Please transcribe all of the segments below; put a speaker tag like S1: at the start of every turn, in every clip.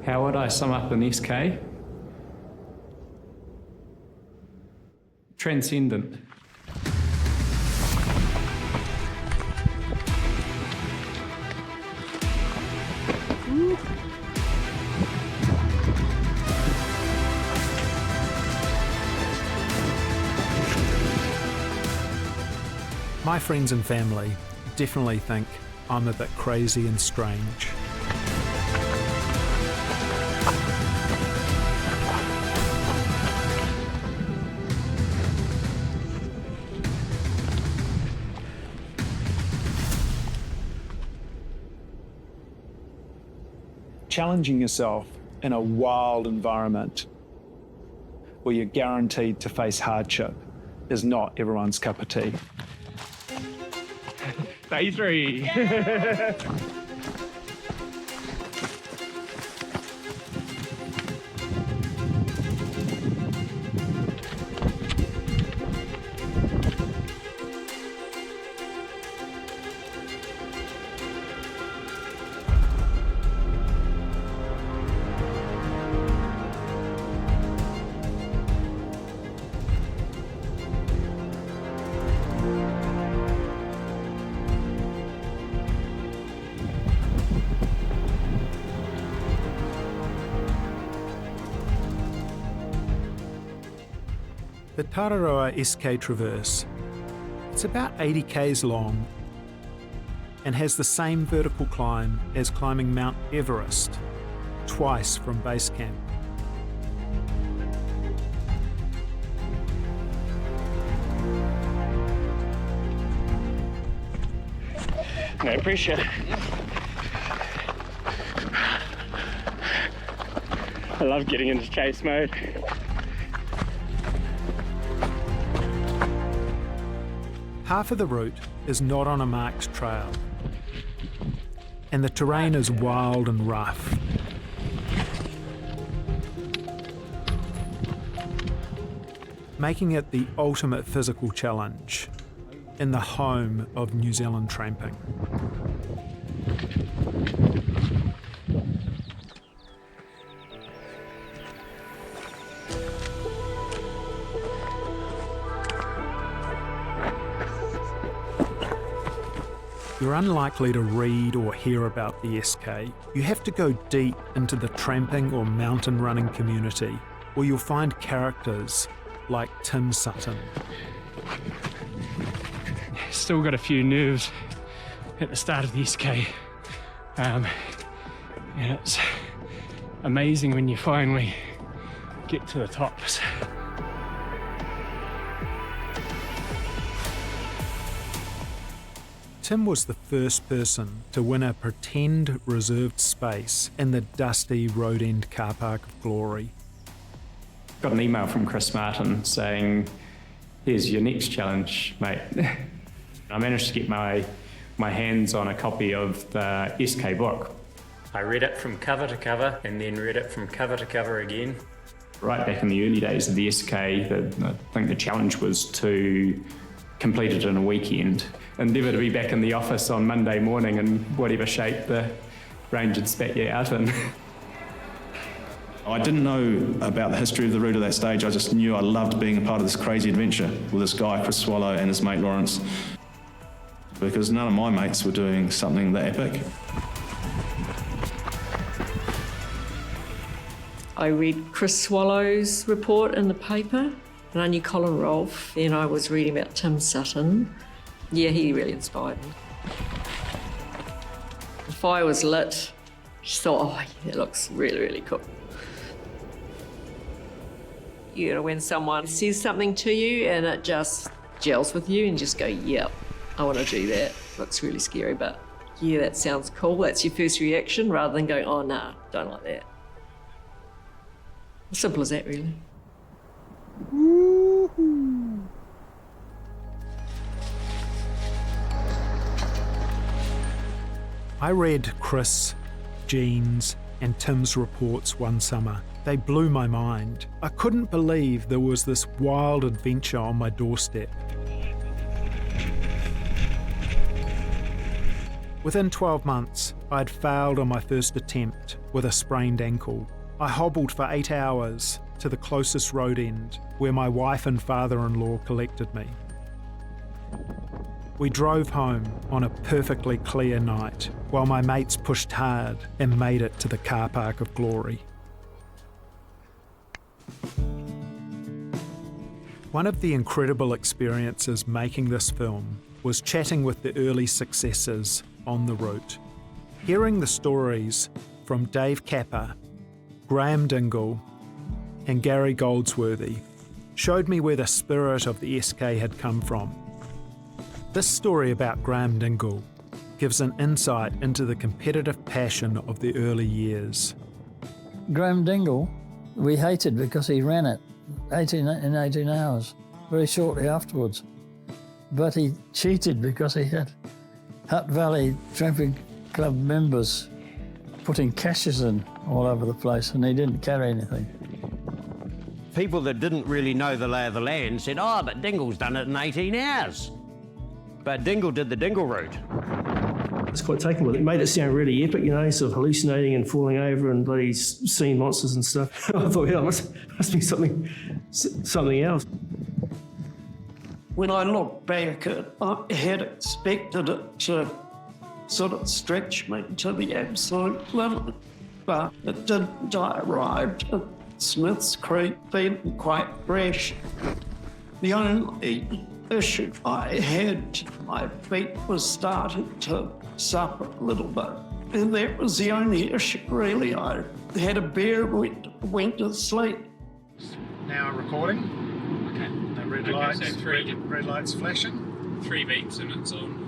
S1: How would I sum up an SK? Transcendent.
S2: My friends and family definitely think I'm a bit crazy and strange. Challenging yourself in a wild environment where you're guaranteed to face hardship is not everyone's cup of tea.
S1: Day 3.
S2: The Tararua S-K traverse, it's about 80 k's long and has the same vertical climb as climbing Mount Everest, twice from base camp.
S1: No pressure. I love getting into chase mode.
S2: Half of the route is not on a marked trail, and the terrain is wild and rough. Making it the ultimate physical challenge in the home of New Zealand tramping. You're unlikely to read or hear about the SK. You have to go deep into the tramping or mountain running community, where you'll find characters like Tim Sutton.
S1: Still got a few nerves at the start of the SK. And it's amazing when you finally get to the tops.
S2: Tim was the first person to win a pretend reserved space in the dusty road end car park of glory.
S1: Got an email from Chris Martin saying, "Here's your next challenge, mate." I managed to get my hands on a copy of the SK book.
S3: I read it from cover to cover and then read it from cover to cover again.
S1: Right back in the early days of the SK, I think the challenge was to complete it in a weekend and never to be back in the office on Monday morning in whatever shape the range had spat you out in.
S4: I didn't know about the history of the route at that stage. I just knew I loved being a part of this crazy adventure with this guy, Chris Swallow, and his mate Lawrence, because none of my mates were doing something that epic.
S5: I read Chris Swallow's report in the paper, and I knew Colin Rolfe. Then I was reading about Tim Sutton. Yeah, he really inspired me. The fire was lit. Just thought, oh, yeah, it looks really, really cool. You know, when someone says something to you and it just gels with you and just go, yep, I want to do that. Looks really scary, but yeah, that sounds cool. That's your first reaction rather than going, oh, nah, don't like that. As simple as that, really.
S2: I read Chris, Jean's, and Tim's reports one summer. They blew my mind. I couldn't believe there was this wild adventure on my doorstep. Within 12 months, I'd failed on my first attempt with a sprained ankle. I hobbled for 8 hours to the closest road end, where my wife and father-in-law collected me. We drove home on a perfectly clear night, while my mates pushed hard and made it to the car park of glory. One of the incredible experiences making this film was chatting with the early successors on the route. Hearing the stories from Dave Kappa, Graeme Dingle, and Gary Goldsworthy showed me where the spirit of the SK had come from. This story about Graeme Dingle gives an insight into the competitive passion of the early years.
S6: Graeme Dingle, we hated because he ran it in 18 hours, very shortly afterwards. But he cheated because he had Hutt Valley Tramping Club members putting caches in all over the place, and he didn't carry anything.
S7: People that didn't really know the lay of the land said, oh, but Dingle's done it in 18 hours. But Dingle did the Dingle route.
S8: I was quite taken with it. It made it sound really epic, you know, sort of hallucinating and falling over and bloody seeing monsters and stuff. I thought, yeah, it must be something else.
S9: When I look back, I had expected it to sort of stretch me to the absolute limit, but it didn't. I arrived at Smith's Creek feeling quite fresh. The only issue I had, my feet were starting to suffer a little bit, and that was the only issue really. I had a beer, went to sleep.
S2: Now recording.
S1: Okay.
S2: The red
S1: Okay,
S2: lights,
S1: so three.
S2: red lights flashing.
S1: 3 beats and it's on.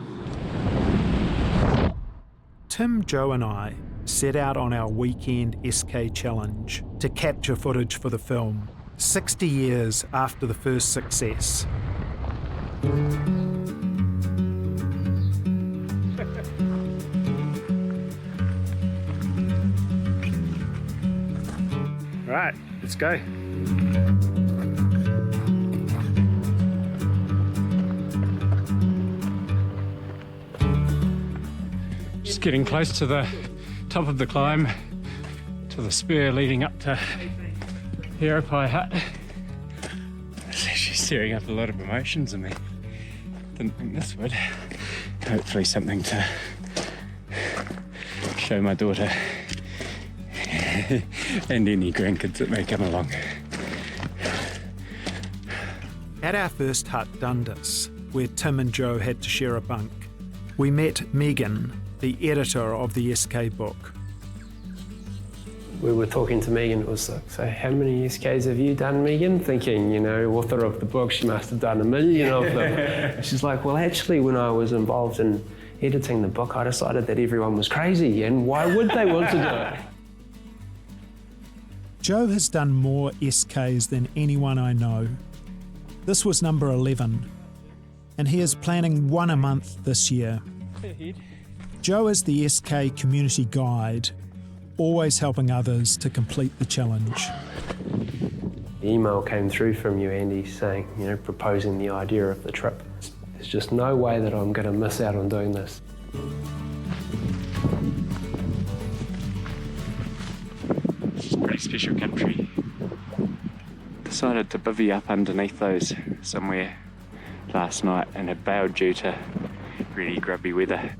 S2: Tim, Joe and I set out on our weekend SK challenge to capture footage for the film, 60 years after the first success. Right, let's go.
S1: Just getting close to the top of the climb, to the spur leading up to Hirapai Hut. It's actually stirring up a lot of emotions in me. Didn't think this would. Hopefully something to show my daughter and any grandkids that may come along.
S2: At our first hut, Dundas, where Tim and Joe had to share a bunk, we met Megan, the editor of the SK book.
S10: We were talking to Megan, it was like, so how many SKs have you done, Megan? Thinking, you know, author of the book, she must have done 1 million of them. She's like, well, actually, when I was involved in editing the book, I decided that everyone was crazy, and why would they want to do it?
S2: Joe has done more SKs than anyone I know. This was number 11, and he is planning 1 a month this year. Joe is the SK community guide, always helping others to complete the challenge.
S10: The email came through from you, Andy, saying, you know, proposing the idea of the trip. There's just no way that I'm going to miss out on doing this.
S1: It's pretty special country. Decided to bivvy up underneath those somewhere last night and had bailed due to really grubby weather.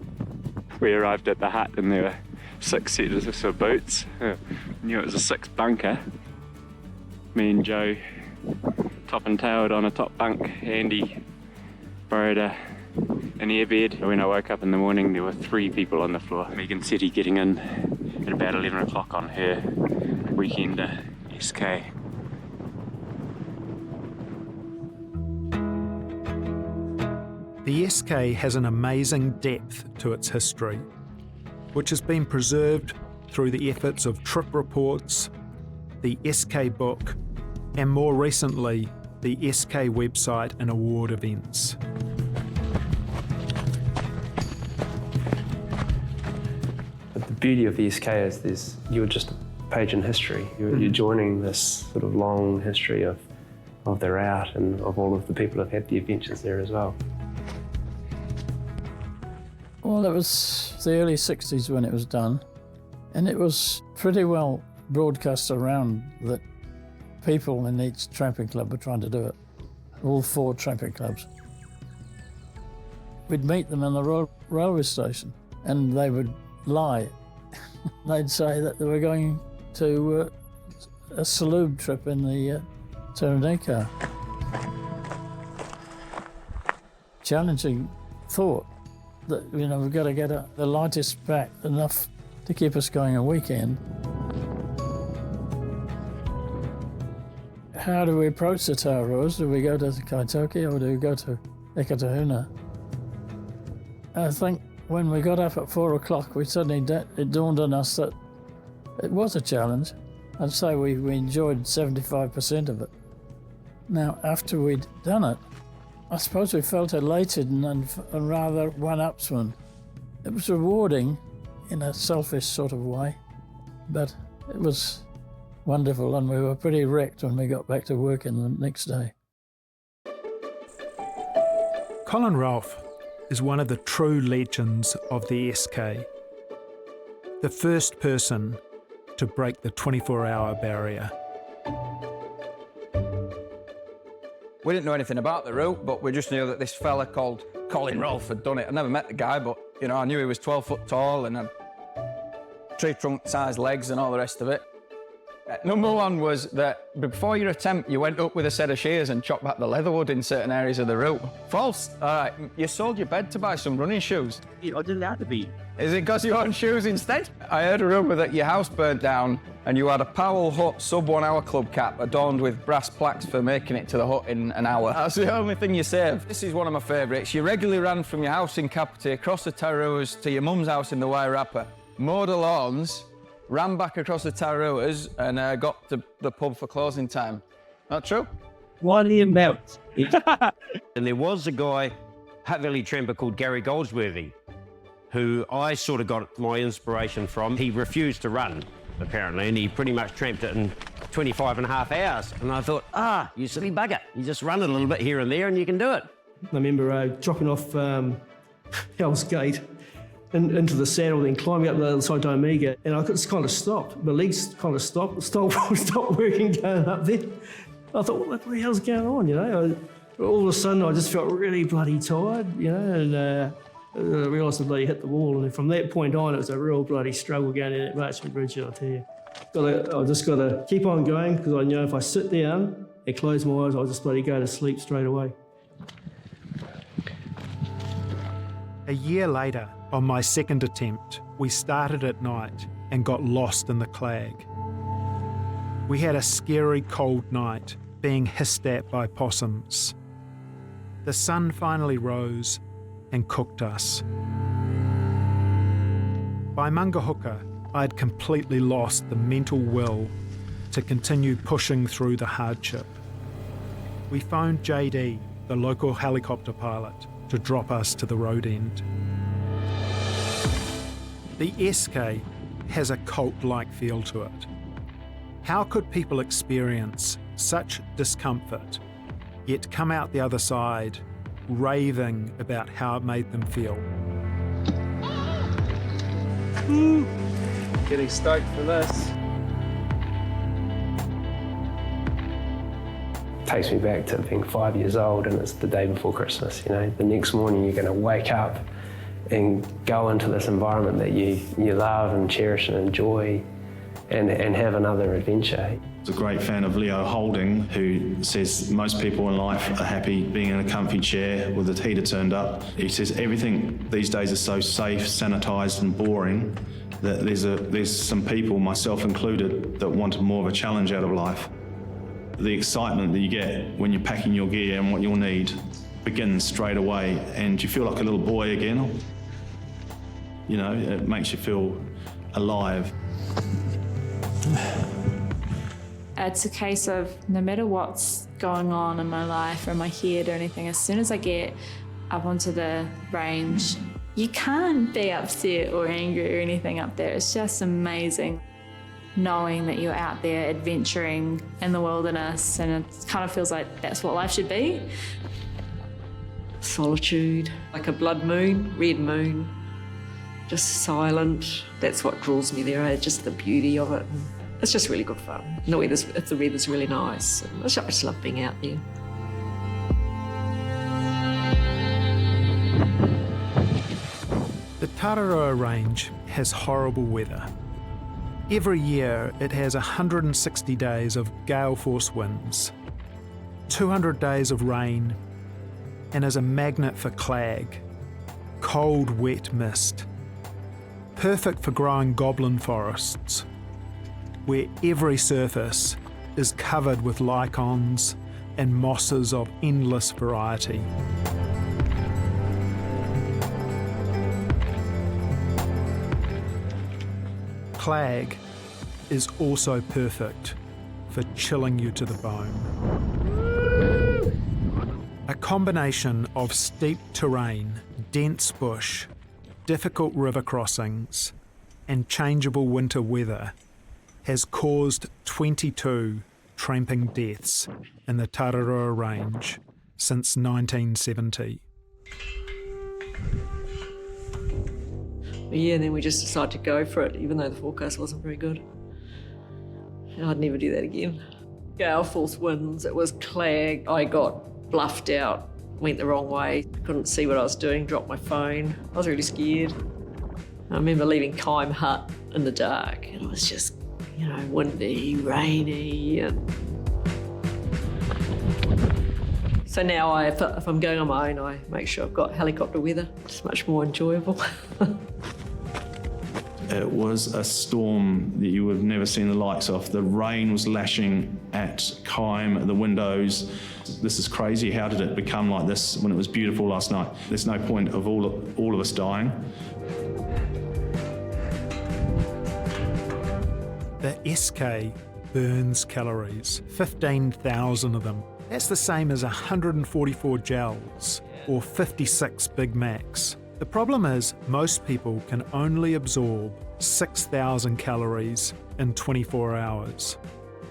S1: We arrived at the hut and there were 6 sets of boots. Knew it was a 6th bunker. Me and Joe top and tailed on a top bunk. Andy borrowed an airbed. When I woke up in the morning there were 3 people on the floor. Megan said he'd getting in at about 11 o'clock on her weekend SK.
S2: The SK has an amazing depth to its history, which has been preserved through the efforts of trip reports, the SK book, and more recently, the SK website and award events.
S10: But the beauty of the SK is you're just a page in history. You're joining this sort of long history of the route and of all of the people who've had the adventures there as well.
S6: Well, it was the early 60s when it was done, and it was pretty well broadcast around that people in each tramping club were trying to do it, all 4 tramping clubs. We'd meet them in the railway station, and they would lie. They'd say that they were going to a salute trip in the Tararua. Challenging thought that, you know, we've got to get the lightest pack, enough to keep us going a weekend. How do we approach the Tararuas? Do we go to the Kaitoki or do we go to Ekatahuna? I think when we got up at 4 o'clock, it dawned on us that it was a challenge. I'd say we enjoyed 75% of it. Now, after we'd done it, I suppose we felt elated and rather one-upsman. It was rewarding in a selfish sort of way, but it was wonderful, and we were pretty wrecked when we got back to work in the next day.
S2: Colin Rolfe is one of the true legends of the SK. The first person to break the 24-hour barrier.
S11: We didn't know anything about the route, but we just knew that this fella called Colin Rolfe had done it. I never met the guy, but, you know, I knew he was 12 foot tall and had tree trunk sized legs and all the rest of it. Number one was that before your attempt, you went up with a set of shears and chopped back the leatherwood in certain areas of the route. False. All right, you sold your bed to buy some running shoes.
S12: I didn't have to be.
S11: Is it because you own shoes instead? I heard a rumour that your house burned down and you had a Powell Hut sub-1 hour club cap adorned with brass plaques for making it to the hut in an hour. That's the only thing you saved. This is one of my favourites. You regularly ran from your house in Kapiti across the Tararuas to your mum's house in the Wairarapa, mowed the lawns, ran back across the Tararuas and got to the pub for closing time. Not true?
S12: What are you about?
S7: And there was a guy, Hutt Valley tramper called Gary Goldsworthy, who I sort of got my inspiration from. He refused to run, apparently, and he pretty much tramped it in 25 and a half hours. And I thought, you silly bugger, you just run a little bit here and there and you can do it.
S8: I remember dropping off Hell's Gate into the saddle, then climbing up the other side of Omega, and I just kind of stopped. My legs kind of stopped working going up there. I thought, what the hell's going on, you know? All of a sudden, I just felt really bloody tired, you know, and I realised I bloody hit the wall. And from that point on, it was a real bloody struggle going in that Marchmont Bridge, I tell you. I just got to keep on going, because I know if I sit down and close my eyes, I'll just bloody go to sleep straight away.
S2: A year later, on my second attempt, we started at night and got lost in the clag. We had a scary cold night, being hissed at by possums. The sun finally rose and cooked us. By Mangahuka, I had completely lost the mental will to continue pushing through the hardship. We phoned JD, the local helicopter pilot, to drop us to the road end. The SK has a cult-like feel to it. How could people experience such discomfort, yet come out the other side raving about how it made them feel?
S12: Getting stoked for this.
S10: Takes me back to being 5 years old, and it's the day before Christmas, you know. The next morning you're going to wake up and go into this environment that you love and cherish and enjoy and have another adventure.
S4: I was a great fan of Leo Holding, who says most people in life are happy being in a comfy chair with the heater turned up. He says everything these days is so safe, sanitised and boring that there's some people, myself included, that want more of a challenge out of life. The excitement that you get when you're packing your gear and what you'll need begins straight away, and you feel like a little boy again. You know, it makes you feel alive.
S13: It's a case of no matter what's going on in my life or in my head or anything, as soon as I get up onto the range, you can't be upset or angry or anything up there. It's just amazing knowing that you're out there adventuring in the wilderness, and it kind of feels like that's what life should be.
S5: Solitude, like a blood moon, red moon, just silent. That's what draws me there, just the beauty of it. And it's just really good fun. And if the weather's really nice. I just love being out there.
S2: The Tararua Range has horrible weather. Every year it has 160 days of gale force winds, 200 days of rain, and is a magnet for clag, cold, wet mist. Perfect for growing goblin forests, where every surface is covered with lichens and mosses of endless variety. Clag is also perfect for chilling you to the bone. A combination of steep terrain, dense bush, difficult river crossings, and changeable winter weather has caused 22 tramping deaths in the Tararua Range since 1970.
S5: Yeah, and then we just decided to go for it, even though the forecast wasn't very good. I'd never do that again. Gale force winds, it was clag. I got bluffed out, went the wrong way, couldn't see what I was doing, dropped my phone. I was really scared. I remember leaving Kyme Hut in the dark, and it was just, windy, rainy, and so now if I'm going on my own, I make sure I've got helicopter weather. It's much more enjoyable.
S4: It was a storm that you would have never seen the likes of. The rain was lashing at Kyme, at the windows. This is crazy. How did it become like this when it was beautiful last night? There's no point of all of us dying.
S2: The S-K burns calories, 15,000 of them. That's the same as 144 gels or 56 Big Macs. The problem is most people can only absorb 6,000 calories in 24 hours.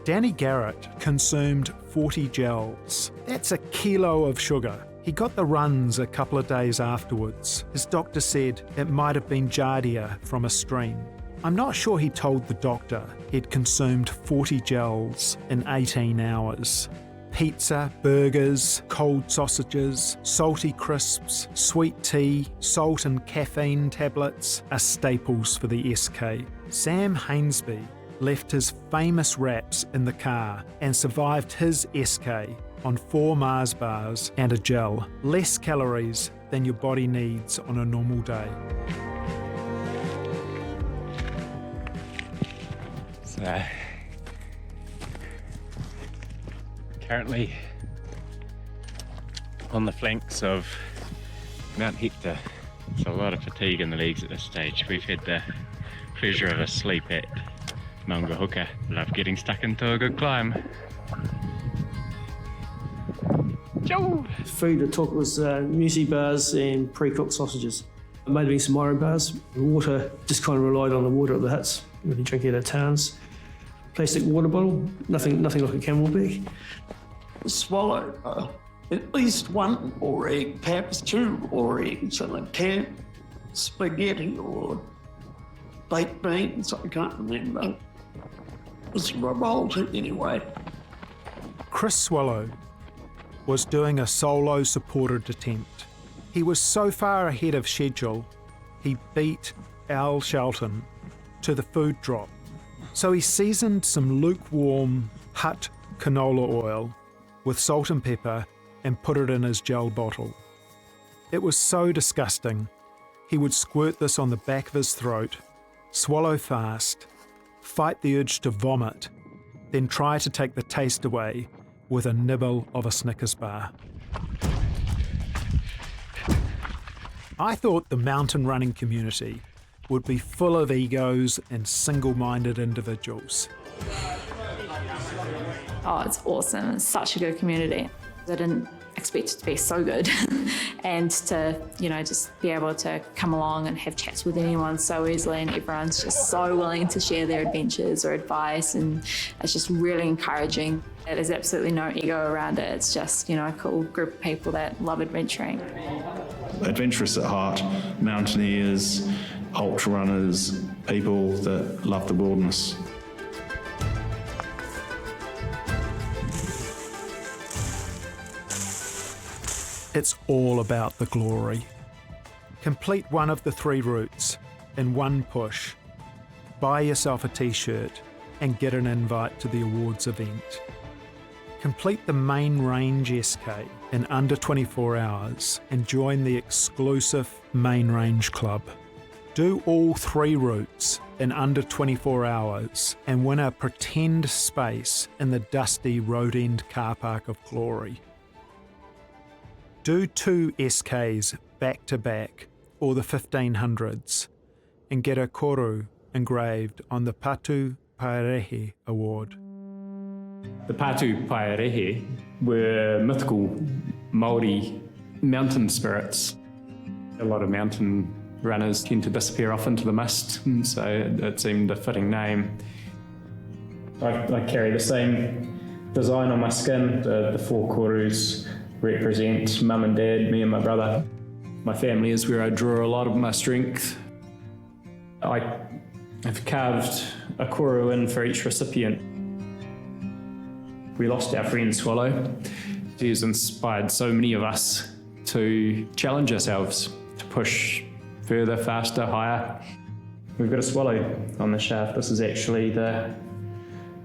S2: Danny Garrett consumed 40 gels. That's a kilo of sugar. He got the runs a couple of days afterwards. His doctor said it might have been giardia from a stream. I'm not sure he told the doctor he'd consumed 40 gels in 18 hours. Pizza, burgers, cold sausages, salty crisps, sweet tea, salt and caffeine tablets are staples for the SK. Sam Hainsby left his famous wraps in the car and survived his SK on 4 Mars bars and a gel. Less calories than your body needs on a normal day.
S14: So, currently on the flanks of Mount Hector. So a lot of fatigue in the legs at this stage. We've had the pleasure of a sleep at Maungahuka. Love getting stuck into a good climb. Joe!
S8: Food at talk was muesli bars and pre-cooked sausages. It might have been some Myron bars. The water, just kind of relied on the water at the huts. Really drink out of towns. Plastic water bottle, nothing like a camel bag.
S9: Swallowed at least 1 raw egg, perhaps 2 raw eggs in a can, spaghetti or baked beans, I can't remember. It was revolting anyway.
S2: Chris Swallow was doing a solo supported attempt. He was so far ahead of schedule, he beat Al Shelton to the food drop. So he seasoned some lukewarm hut canola oil with salt and pepper and put it in his gel bottle. It was so disgusting. He would squirt this on the back of his throat, swallow fast, fight the urge to vomit, then try to take the taste away with a nibble of a Snickers bar. I thought the mountain running community would be full of egos and single-minded individuals.
S13: Oh, it's awesome. It's such a good community. I didn't expect it to be so good and to, just be able to come along and have chats with anyone so easily, and everyone's just so willing to share their adventures or advice, and it's just really encouraging. There's absolutely no ego around it. It's just, a cool group of people that love adventuring.
S4: Adventurous at heart, mountaineers, ultra runners, people that love the wilderness.
S2: It's all about the glory. Complete one of the 3 routes in one push. Buy yourself a t-shirt and get an invite to the awards event. Complete the main range SK in under 24 hours and join the exclusive Main Range Club. Do all 3 routes in under 24 hours and win a pretend space in the dusty road end car park of glory. Do 2 SKs back to back, or the 1500s, and get a koru engraved on the Patu Paerehe Award.
S1: The Patu Paerehe were mythical Māori mountain spirits. A lot of mountain runners tend to disappear off into the mist, and so it seemed a fitting name. I carry the same design on my skin. The 4 korus represent mum and dad, me and my brother. My family is where I draw a lot of my strength. I have carved a koru in for each recipient. We lost our friend Swallow. He has inspired so many of us to challenge ourselves, to push further, faster, higher. We've got a swallow on the shaft. This is actually the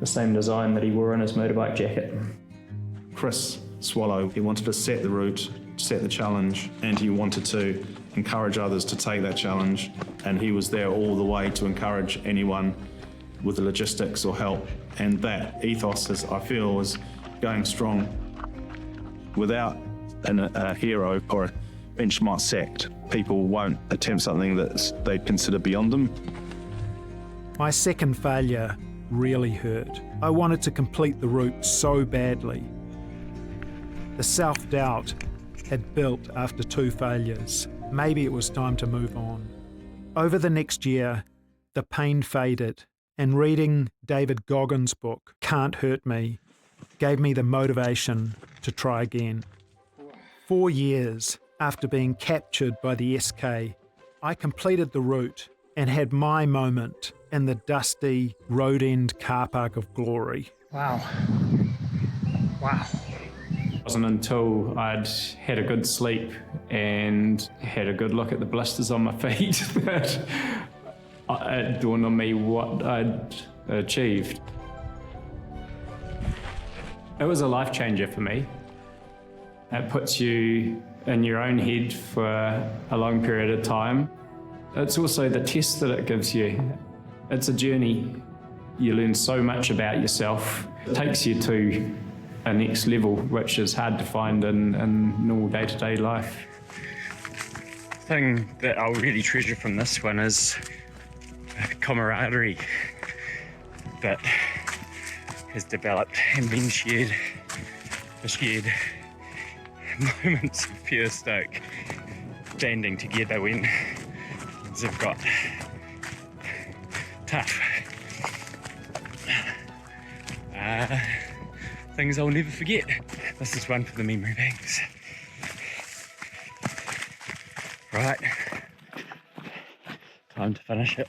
S1: same design that he wore on his motorbike jacket.
S4: Chris Swallow, he wanted to set the route, set the challenge, and he wanted to encourage others to take that challenge, and he was there all the way to encourage anyone with the logistics or help, and that ethos, is, I feel, was going strong. Without a hero or a benchmark sect, people won't attempt something that they consider beyond them.
S2: My second failure really hurt. I wanted to complete the route so badly. The self-doubt had built after 2 failures. Maybe it was time to move on. Over the next year, the pain faded, and reading David Goggins' book, Can't Hurt Me, gave me the motivation to try again. 4 years after being captured by the SK, I completed the route and had my moment in the dusty road end car park of glory.
S12: Wow. Wow.
S1: It wasn't until I'd had a good sleep and had a good look at the blisters on my feet that it dawned on me what I'd achieved. It was a life changer for me. It puts you in your own head for a long period of time. It's also the test that it gives you. It's a journey. You learn so much about yourself. It takes you to a next level, which is hard to find in normal day-to-day life.
S14: The thing that I'll really treasure from this one is camaraderie that has developed and been shared. The shared moments of pure stoke, standing together when things have got tough. Things I'll never forget. This is one for the memory banks. Right, time to finish it.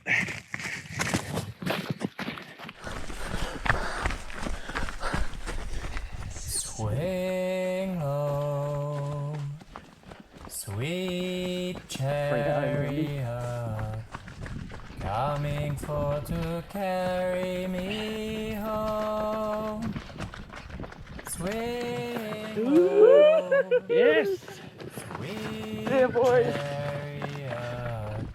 S15: Swing low, sweet chariot, coming for to carry me home. Swing low,
S12: Yes.
S15: sweet
S12: Yeah, boys.
S15: chariot,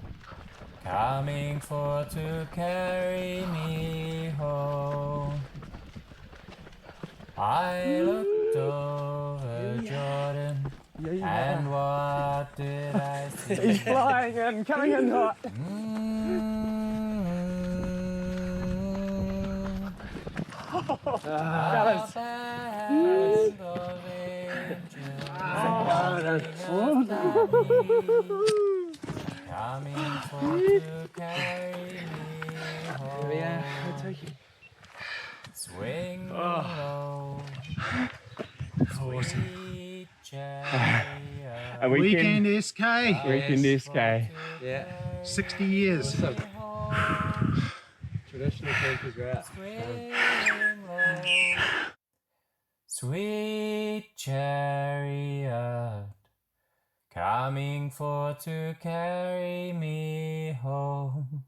S15: coming for to carry me home. I looked over Jordan, and what did I see?
S12: He's flying and coming in hot. Fellas.
S15: Coming for to carry me home.
S12: Here we are. I'll take you.
S15: Swing low, sweet chariot.
S12: A weekend
S15: SK.
S12: Weekend SK.
S15: Yeah.
S2: 60 years.
S10: Traditional campers are out.
S15: Sweet chariot, coming for to carry me home.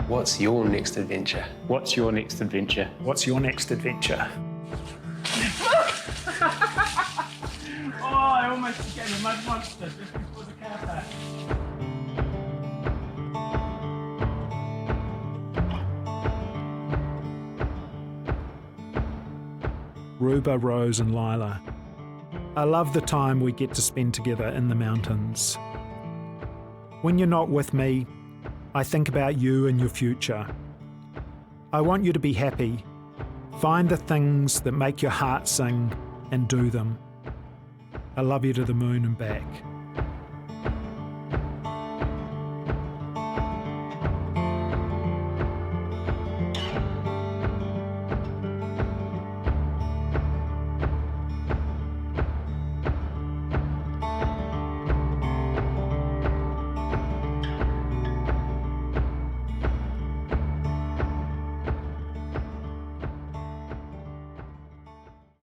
S10: What's your next adventure?
S1: What's your next adventure?
S2: What's your next adventure?
S1: Oh, I almost became a mud monster just before the car park.
S2: Ruba, Rose and Lila. I love the time we get to spend together in the mountains. When you're not with me, I think about you and your future. I want you to be happy. Find the things that make your heart sing and do them. I love you to the moon and back.